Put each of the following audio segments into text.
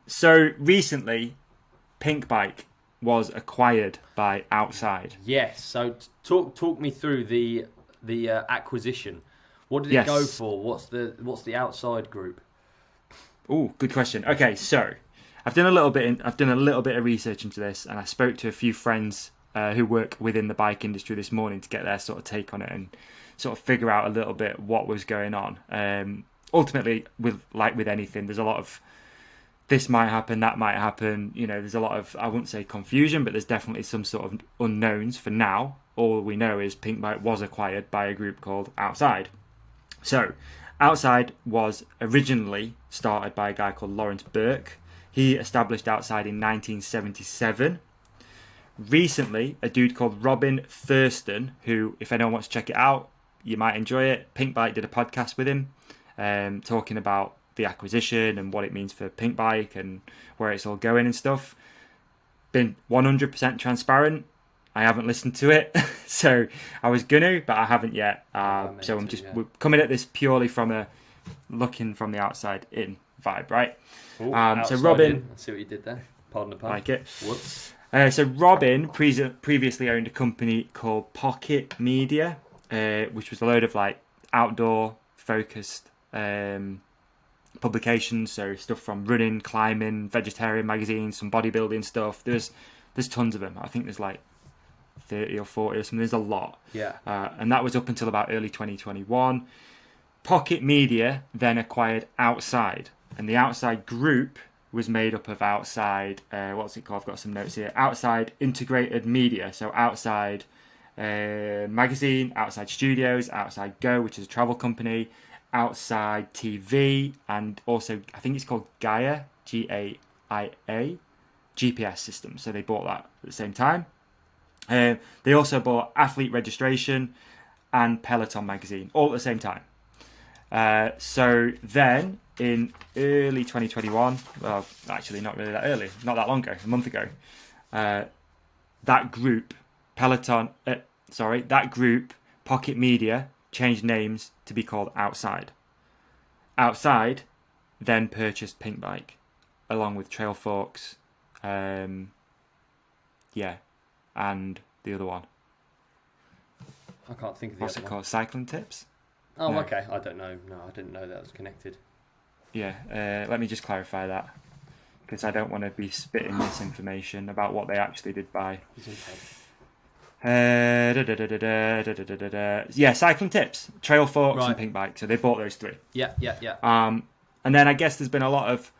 So recently, Pinkbike was acquired by Outside. Yes. So talk me through the acquisition. What did it go Yes. for? What's the outside group? Oh, good question. Okay, so I've done a little bit. I've done a little bit of research into this, and I spoke to a few friends who work within the bike industry this morning to get their sort of take on it and sort of figure out a little bit what was going on. Ultimately, with anything, there's a lot of this might happen, that might happen. There's a lot of, I wouldn't say confusion, but there's definitely some sort of unknowns for now. All we know is Pinkbike was acquired by a group called Outside. So, Outside was originally started by a guy called Lawrence Burke. He established Outside in 1977. Recently, a dude called Robin Thurston, who, if anyone wants to check it out, you might enjoy it. Pinkbike did a podcast with him, talking about the acquisition and what it means for Pinkbike and where it's all going and stuff. Been 100% transparent. I haven't listened to it, so I was gonna, but I haven't yet. So we're coming at this purely from a looking from the outside in vibe, right? Ooh, so Robin, in. I see what you did there. Pardon the pun. like it. Whoops. So Robin previously owned a company called Pocket Media, which was a load of like outdoor focused publications, so stuff from running, climbing, vegetarian magazines, some bodybuilding stuff. There's tons of them. I think there's like 30 or 40 or something. There's a lot. Yeah. And that was up until about early 2021. Pocket Media then acquired Outside, and the Outside group was made up of Outside, what's it called? I've got some notes here. Outside Integrated Media, so Outside Magazine, Outside Studios, Outside Go, which is a travel company, Outside TV, and also I think it's called Gaia, Gaia, GPS system. So they bought that at the same time. They also bought Athlete Registration and Peloton magazine all at the same time. So then in early 2021, well, actually not really that early, not that long ago, a month ago, that group, that group, Pocket Media, changed names to be called Outside. Outside then purchased Pinkbike along with Trailforks, and the other one. I can't think of the What's other it one. called? Cycling Tips? Oh, No. okay. I don't know. No, I didn't know that was connected. Yeah, let me just clarify that, because I don't want to be spitting misinformation about what they actually did buy. Yeah, Cycling Tips, Trailforks, Right. and Pinkbike. So they bought those three. Yeah. And then I guess there's been a lot of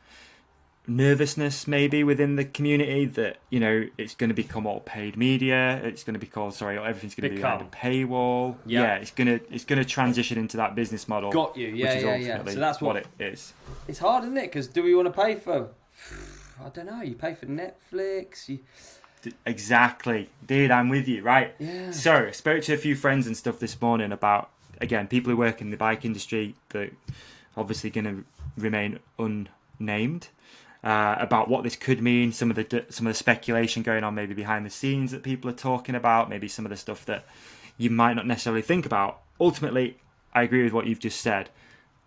nervousness maybe within the community that it's going to become all paid media. It's going to be called everything's going to be behind a paywall. Yeah, it's going to transition into that business model. Got you. Yeah, which is yeah. ultimately So that's what it is. It's hard, isn't it? Because do we want to pay for? I don't know. You pay for Netflix. Exactly, dude. I'm with you. Right. Yeah. So I spoke to a few friends and stuff this morning about, again, people who work in the bike industry that obviously going to remain unnamed. About what this could mean, some of the speculation going on maybe behind the scenes that people are talking about, maybe some of the stuff that you might not necessarily think about. Ultimately, I agree with what you've just said.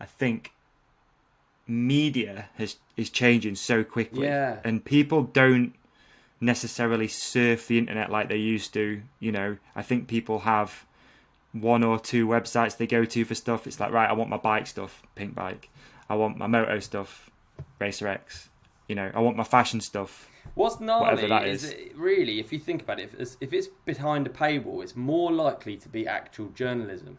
I think media is changing so quickly, and people don't necessarily surf the internet like they used to. I think people have one or two websites they go to for stuff. It's like, right, I want my bike stuff, Pinkbike. I want my moto stuff, Racer X. I want my fashion stuff. What's gnarly that is really, if you think about it, if it's behind a paywall, it's more likely to be actual journalism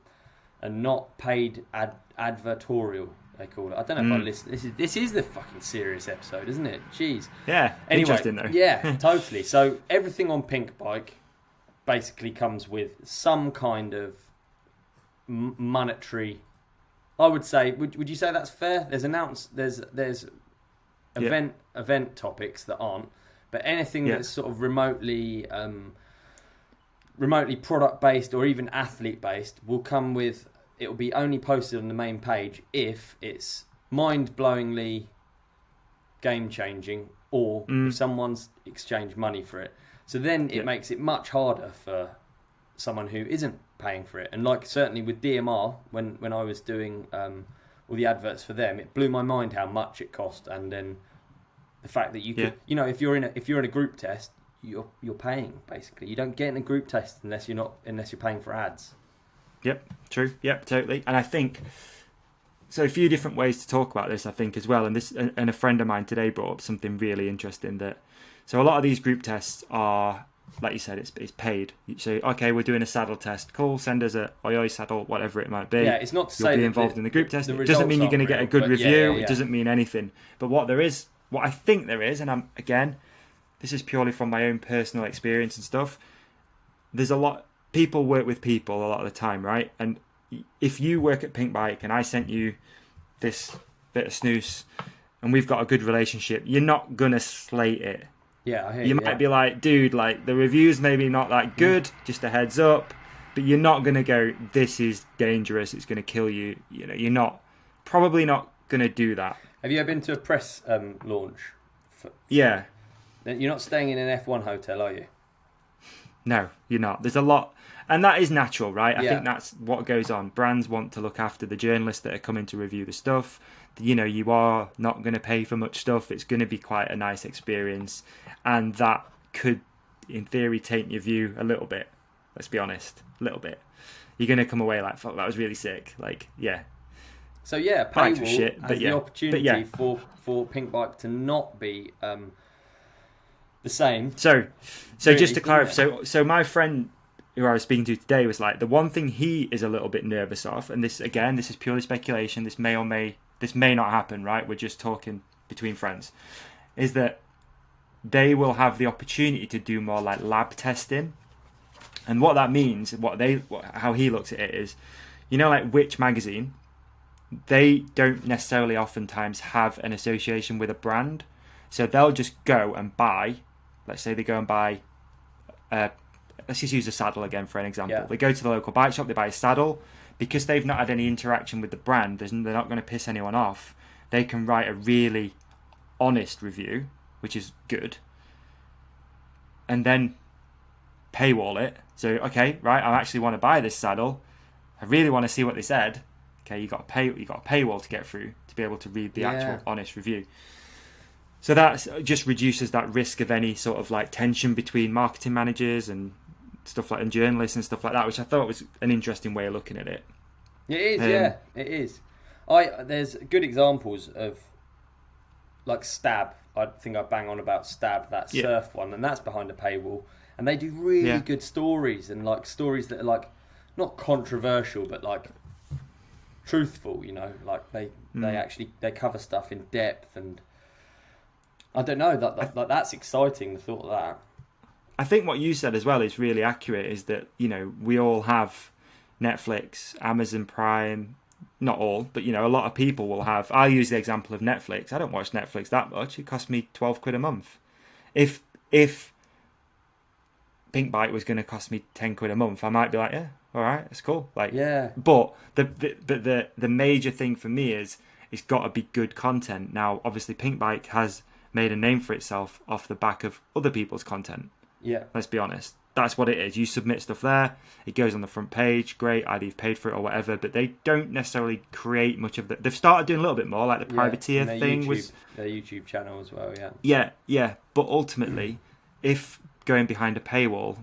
and not paid advertorial, they call it. I don't know if I listen. This is the fucking serious episode, isn't it? Jeez. Yeah. Anyway, interesting though. Yeah, totally. So everything on Pinkbike basically comes with some kind of monetary. I would say. Would you say that's fair? There's event topics that aren't, but anything that's sort of remotely product based or even athlete based will come with. It will be only posted on the main page if it's mind blowingly game changing or if someone's exchanged money for it. So then it makes it much harder for someone who isn't paying for it. And like certainly with DMR, when I was doing all the adverts for them, it blew my mind how much it cost, and then The fact that you could, if you're in a group test, you're paying basically. You don't get in a group test unless you're paying for ads. Yep, true. Yep, totally. And I think so. A few different ways to talk about this, I think, as well. And a friend of mine today brought up something really interesting. So a lot of these group tests are, like you said, it's paid. So okay, we're doing a saddle test. Cool, send us a oi saddle, whatever it might be. Yeah, it's not to You'll say be that involved in the group test. the It doesn't mean you're going to get a good review. Yeah. It doesn't mean anything. But what I think there is, and this is purely from my own personal experience and stuff. There's a lot. People work with people a lot of the time, right? And if you work at Pinkbike and I sent you this bit of snooze and we've got a good relationship, you're not gonna slate it. Yeah, I hear you might be like, dude, like the review's maybe not that good, just a heads up, but you're not gonna go, this is dangerous, it's gonna kill you. You're probably not gonna do that. Have you ever been to a press launch? Yeah. You're not staying in an F1 hotel, are you? No, you're not. There's a lot, and that is natural, right? I think that's what goes on. Brands want to look after the journalists that are coming to review the stuff. You are not going to pay for much stuff. It's going to be quite a nice experience, and that could, in theory, taint your view a little bit. Let's be honest, a little bit. You're going to come away like, fuck, that was really sick. Like, yeah. So yeah, paywall has the opportunity for Pinkbike to not be the same. So really, just to clarify, so my friend who I was speaking to today was like, the one thing he is a little bit nervous of, and this is purely speculation, this may not happen, right? We're just talking between friends, is that they will have the opportunity to do more like lab testing. And what that means, how he looks at it is, like Which magazine, they don't necessarily oftentimes have an association with a brand. So they'll just go and buy, let's say they go and buy, let's just use a saddle again for an example. Yeah. They go to the local bike shop, they buy a saddle. Because they've not had any interaction with the brand, they're not going to piss anyone off. They can write a really honest review, which is good. And then paywall it. So, okay, right, I actually want to buy this saddle. I really want to see what they said. Okay, you got a paywall to get through to be able to read the actual honest review. So that just reduces that risk of any sort of like tension between marketing managers and stuff like and journalists and stuff like that, which I thought was an interesting way of looking at it. It is, it is. There's good examples of like Stab. I think I bang on about Stab, that surf one, and that's behind a paywall, and they do really good stories and like stories that are like not controversial but like truthful. Like they cover stuff in depth, and I don't know that's exciting. The thought of that. I think what you said as well is really accurate, is that, we all have Netflix, Amazon Prime, not all, but, a lot of people will have. I'll use the example of Netflix. I don't watch Netflix that much. It costs me £12 a month. If Pinkbike was going to cost me £10 a month, I might be like, yeah, all right, it's cool. Like, yeah. But the major thing for me is it's got to be good content. Now, obviously, Pinkbike has made a name for itself off the back of other people's content. Yeah. Let's be honest. That's what it is. You submit stuff there, it goes on the front page, great, either you've paid for it or whatever, but they don't necessarily create much of They've started doing a little bit more, like the privateer thing was their YouTube channel as well, Yeah. But ultimately, if going behind a paywall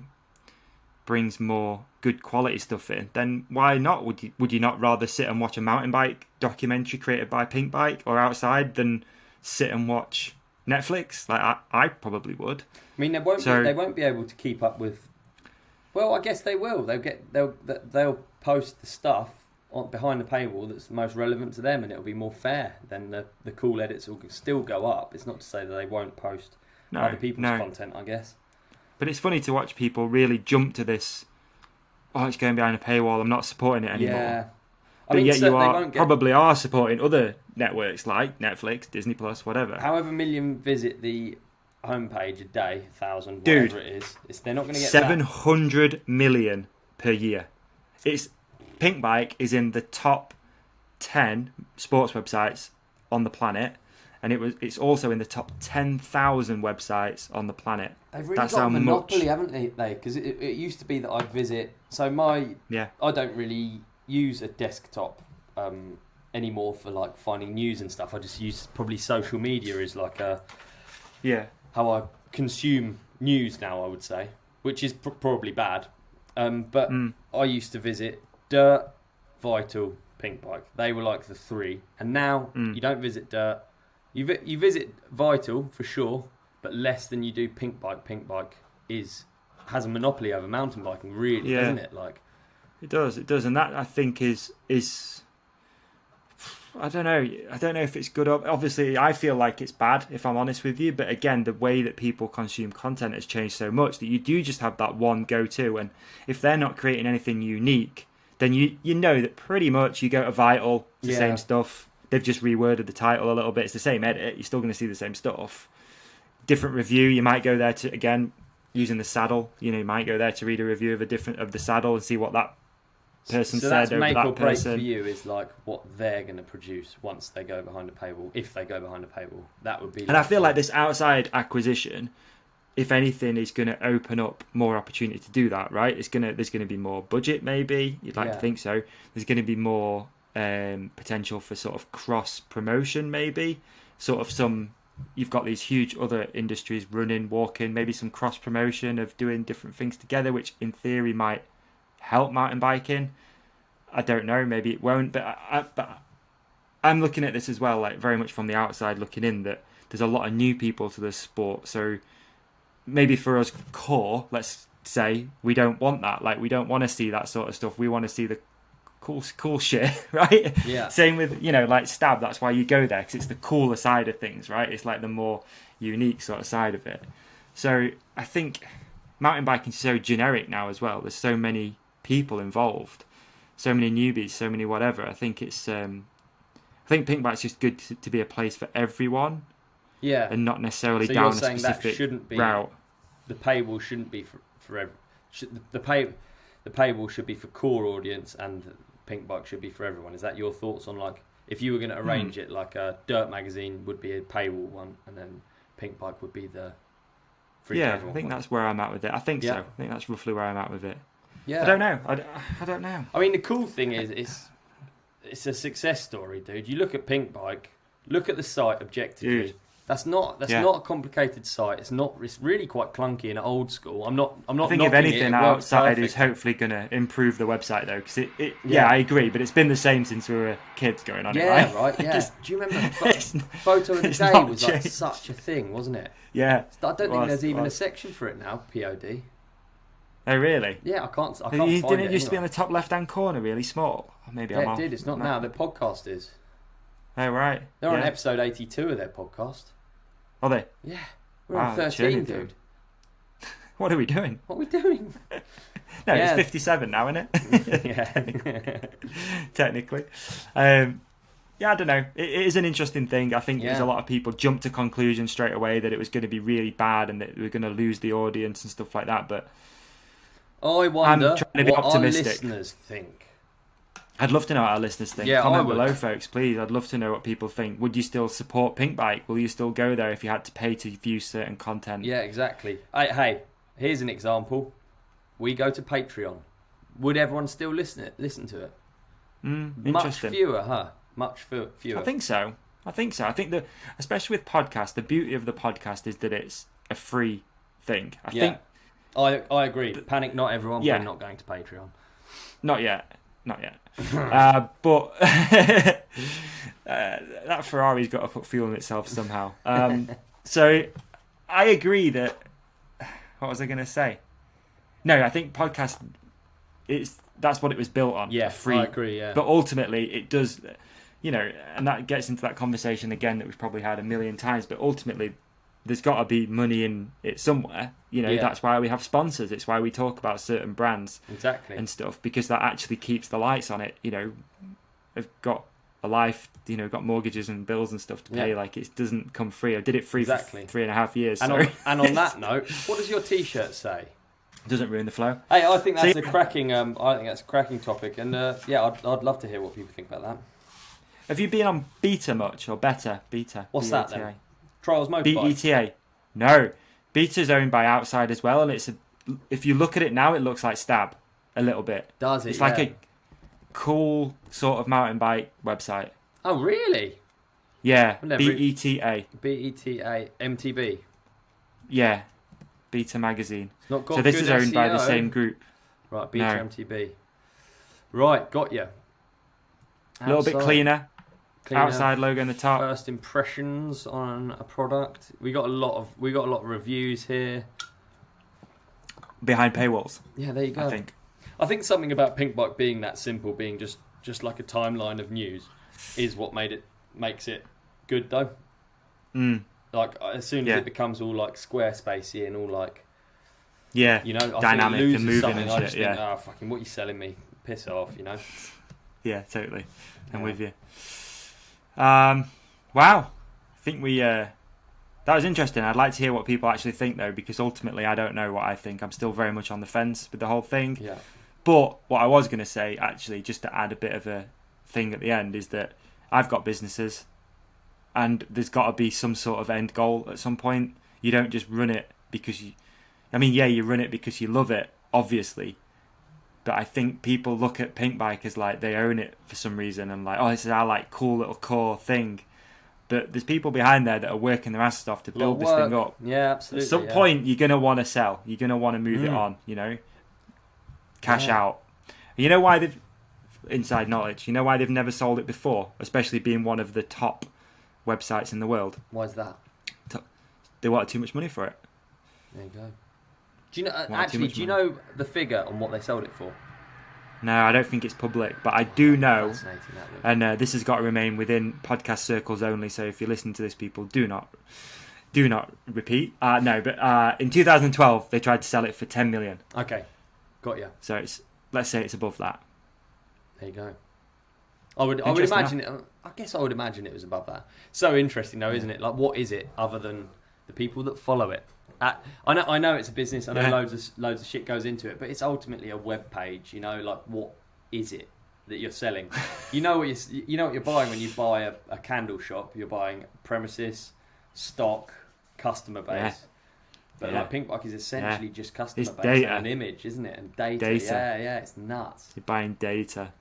brings more good quality stuff in, then why not? Would you not rather sit and watch a mountain bike documentary created by Pinkbike or outside than sit and watch Netflix? Like I probably would. I mean, they won't be able to keep up with. Well, I guess they will. They'll post the stuff behind the paywall that's the most relevant to them, and it'll be more fair. Then the cool edits will still go up. It's not to say that they won't post other people's content, I guess. But it's funny to watch people really jump to this. Oh, it's going behind a paywall. I'm not supporting it anymore. Yeah. But yet you probably are supporting other networks like Netflix, Disney Plus, whatever. However million visit the homepage a day, 1,000, whatever it is, they're not going to get 700 million per year. Pinkbike is in the top 10 sports websites on the planet, and it's also in the top 10,000 websites on the planet. They've really got a monopoly, haven't they? Because it used to be that I'd visit. So I don't really use a desktop anymore for like finding news and stuff. I just use probably social media as like how I consume news now, I would say, which is probably bad. But I used to visit Dirt, Vital, Pinkbike. They were like the three. And now you don't visit Dirt. You visit Vital for sure, but less than you do Pinkbike. Pinkbike has a monopoly over mountain biking, really, doesn't it? Like, it does, and that I think is I don't know if it's good. Obviously, I feel like it's bad, if I'm honest with you. But again, the way that people consume content has changed so much that you do just have that one go-to. And if they're not creating anything unique, then you know that pretty much you go to Vital, it's the same stuff. They've just reworded the title a little bit. It's the same edit. You're still going to see the same stuff. Different review. You might go there to, again, using the saddle. You might go there to read a review of the saddle and see what that person so said that's over make that or break person. for you is like what they're going to produce once they go behind a paywall. If they go behind a paywall, that would be. And I feel like this outside acquisition, if anything, is going to open up more opportunity to do that. Right? There's going to be more budget. Maybe you'd like to think so. There's going to be more potential for sort of cross promotion. Maybe sort of you've got these huge other industries running, walking. Maybe some cross promotion of doing different things together, which in theory might help mountain biking. I don't know, maybe it won't, but I'm looking at this as well, like very much from the outside looking in, that there's a lot of new people to this sport. So maybe for us core, let's say, we don't want that. Like, we don't want to see that sort of stuff. We want to see the cool shit, right? Yeah. Same with, like Stab. That's why you go there, because it's the cooler side of things, right? It's like the more unique sort of side of it. So I think mountain biking is so generic now as well. There's so many people involved, so many newbies, so many whatever. I think Pinkbike's just good to be a place for everyone, and not necessarily so down you're a saying specific that shouldn't be, route. The paywall shouldn't be for the paywall should be for core audience, and Pinkbike should be for everyone. Is that your thoughts on, like, if you were going to arrange it, like a Dirt magazine would be a paywall one, and then Pinkbike would be the free to everyone I think one? That's where I'm at with it. I think so. I think that's roughly where I'm at with it. Yeah. I don't know. I don't know. I mean, the cool thing is it's a success story, dude. You look at Pinkbike, look at the site objectively. Dude. That's not a complicated site. It's really quite clunky and old school. I'm not. I think if anything, outside is hopefully going to improve the website though, because I agree, but it's been the same since we were kids going on it, right? Yeah, right. Yeah. Do you remember photo of the day was like such a thing, wasn't it? Yeah. I don't think there's even a section for it now. POD. Oh really? Yeah, I can't find didn't it. It used to be on the top left-hand corner, really small. Or maybe it did. It's not now. The podcast is. Oh right. They're on episode 82 of their podcast. Are they? Yeah. We're on 13, dude. What are we doing? What are we doing? No, it's 57 now, isn't it? Yeah. Technically. I don't know. It is an interesting thing. I think there's a lot of people jumped to conclusions straight away that it was going to be really bad and that we were going to lose the audience and stuff like that. But I wonder I'm trying to be what optimistic. Our listeners think. I'd love to know what our listeners think. Yeah, Comment below, folks, please. I'd love to know what people think. Would you still support Pinkbike? Will you still go there if you had to pay to view certain content? Yeah, exactly. Hey, here's an example. We go to Patreon. Would everyone still listen to it? Much fewer, huh? Much fewer. I think so. I think that, especially with podcasts, the beauty of the podcast is that it's a free thing. I agree. Panic, not everyone. We're not going to Patreon. Not yet. But that Ferrari's got to put fuel in itself somehow. So I agree that. What was I going to say? No, I think podcast. That's what it was built on. Yeah, free. I agree. Yeah, but ultimately, it does. And that gets into that conversation again that we've probably had a million times. But ultimately, there's got to be money in it somewhere. That's why we have sponsors. It's why we talk about certain brands and stuff, because that actually keeps the lights on it. They've got a life, got mortgages and bills and stuff to pay. Yeah. Like, it doesn't come free. I did it free for 3.5 years. And on that note, what does your T-shirt say? Doesn't ruin the flow. Hey, I think that's a cracking. I think that's a cracking topic, and I'd love to hear what people think about that. Have you been on Beta much or Beta? Beta. What's B-E-T-A. that then? Trials Motorbike. BETA. No, Beta's owned by Outside as well, and if you look at it now, it looks like Stab a little bit. Does it? It's like a cool sort of mountain bike website. Oh, really? Yeah, BETA. BETA MTB. Yeah, Beta Magazine. It's not got So this good is owned by the SEO. same group. Right, Beta No. MTB. Right, got you. A little bit cleaner. Outside logo in the top. First impressions on a product. We got a lot of reviews here. Behind paywalls. Yeah, there you go. I think something about Pinkbike being that simple, being just like a timeline of news, is what makes it good though. Like as soon as it becomes all like Squarespacey and all like dynamic I think it and loses moving something. and I shit. just think, oh fucking, what you selling me? Piss off, Yeah, totally. I'm with you. Wow. I think we. That was interesting. I'd like to hear what people actually think though, because ultimately I don't know what I think. I'm still very much on the fence with the whole thing. Yeah. But what I was going to say, actually, just to add a bit of a thing at the end, is that I've got businesses, and there's got to be some sort of end goal at some point. You don't just run it because you run it because you love it, obviously. But I think people look at Pinkbike as like they own it for some reason and like, oh, this is our like cool little core thing. But there's people behind there that are working their asses off to build this thing up. Yeah, absolutely. At some point, you're going to want to sell. You're going to want to move it on, Cash out. You know why they've... Inside knowledge. You know why they've never sold it before? Especially being one of the top websites in the world. Why is that? They wanted too much money for it. There you go. Do you know? Do you know the figure on what they sold it for? No, I don't think it's public, but I do know, Fascinating, that and this has got to remain within podcast circles only. So if you listen to this, people do not repeat. But in 2012 they tried to sell it for 10 million. Okay, got you. So let's say it's above that. There you go. I would imagine it. I guess I would imagine it was above that. So interesting, though, isn't it? Like, what is it other than the people that follow it? I know it's a business. I know loads of shit goes into it, but it's ultimately a web page. Like, what is it that you're selling? You know what you're buying when you buy a candle shop. You're buying premises, stock, customer base. But like Pinkbike is essentially just customer base data. and an image, isn't it? And data. Yeah, it's nuts. You're buying data.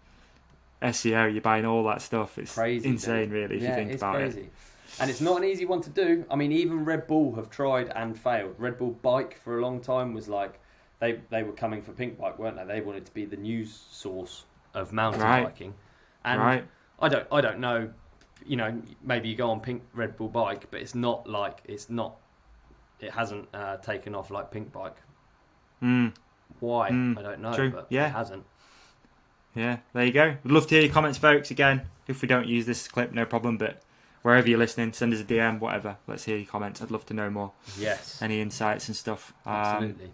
SEO, you're buying all that stuff. It's crazy, insane, really, if you think about crazy. it. And it's not an easy one to do. I mean, even Red Bull have tried and failed. Red Bull Bike for a long time was like, they were coming for Pinkbike, weren't they? They wanted to be the news source of mountain biking. And I don't know, maybe you go on Red Bull Bike, but it hasn't taken off like Pinkbike. Why? I don't know, but it hasn't. Yeah, there you go. We'd love to hear your comments, folks. Again, if we don't use this clip, no problem, but wherever you're listening, send us a DM, whatever. Let's hear your comments. I'd love to know more. Yes. Any insights and stuff. Absolutely.